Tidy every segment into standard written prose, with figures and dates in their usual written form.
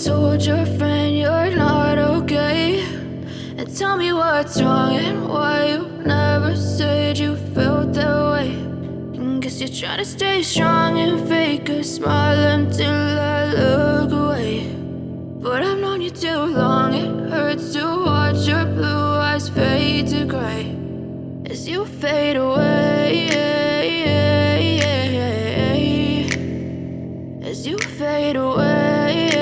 told your friend you're not okay, and tell me what's wrong and why you never said you felt that way. And guess you're trying to stay strong and fake a smile until I look away. But I've known you too long, it hurts to watch your blue eyes fade to gray as you fade away, as you fade away.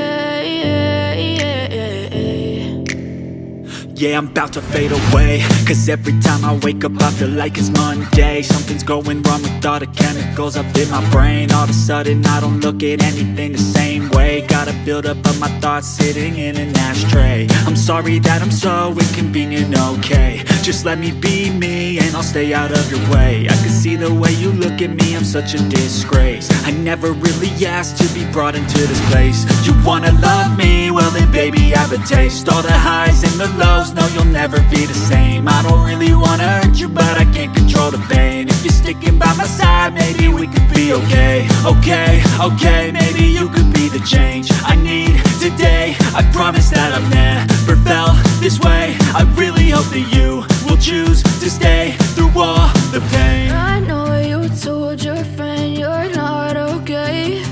Yeah, I'm about to fade away, cause every time I wake up I feel like it's Monday. Something's going wrong with all the chemicals up in my brain. All of a sudden I don't look at anything the same way. Gotta build up of my thoughts sitting in an ashtray. I'm sorry that I'm so inconvenient, okay. Just let me be me and I'll stay out of your way. I can see the way you look at me, I'm such a disgrace. I never really asked to be brought into this place. You wanna love me? Well then baby I have a taste. All the highs and the lows, no you'll never be the same. I don't really wanna hurt you but I can't control the pain. If you're sticking by my side maybe we could be okay. Okay, maybe you could be the change I need today. I promise that I've never felt this way. I really hope that you will choose to stay through all the pain. I know you told your friend you're not okay,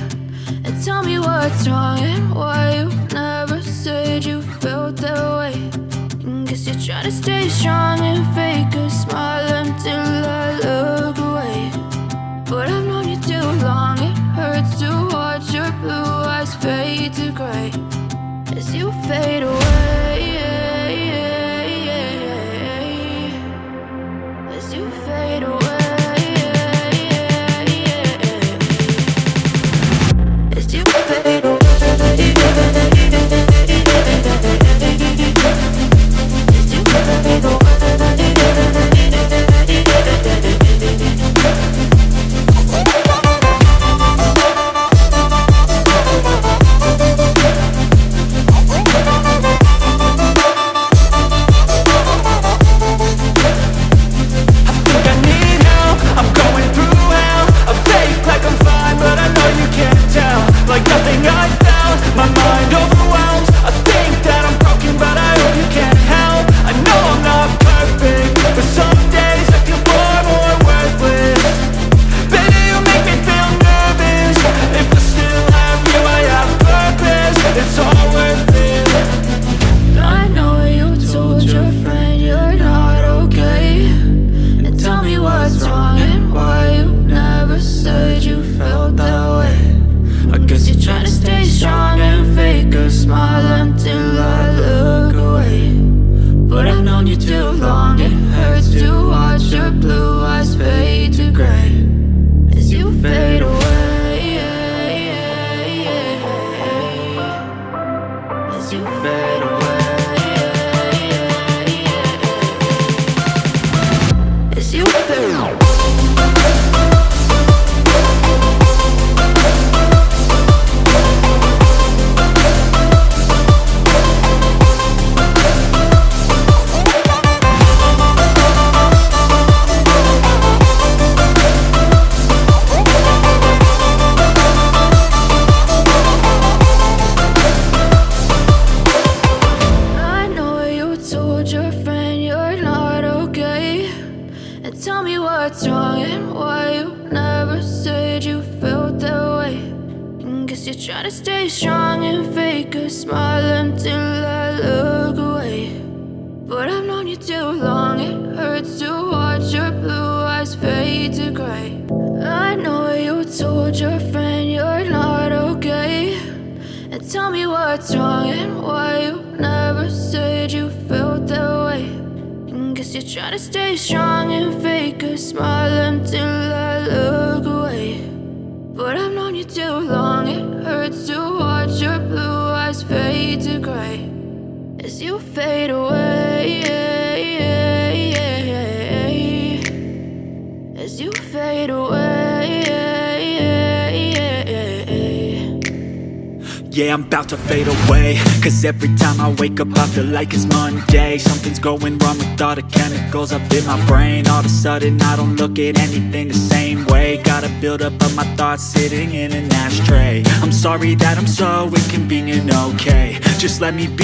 and tell me what's wrong and why you never said you felt that way. And guess you're trying to stay strong and fake a smile until I look away. But I've known you too long, it hurts to watch your blue eyes fade to gray as you fade away, as you fade away, as you fade away. Trying to stay strong and fake a smile until I look away. But I've known you too long, it hurts to watch your blue eyes fade to gray as you fade away, as you fade away. Yeah, I'm about to fade away, cause every time I wake up I feel like it's Monday. Something's going wrong with all the chemicals up in my brain. All of a sudden I don't look at anything the same way. Got a buildup of my thoughts sitting in an ashtray. I'm sorry that I'm so inconvenient, okay, just let me be.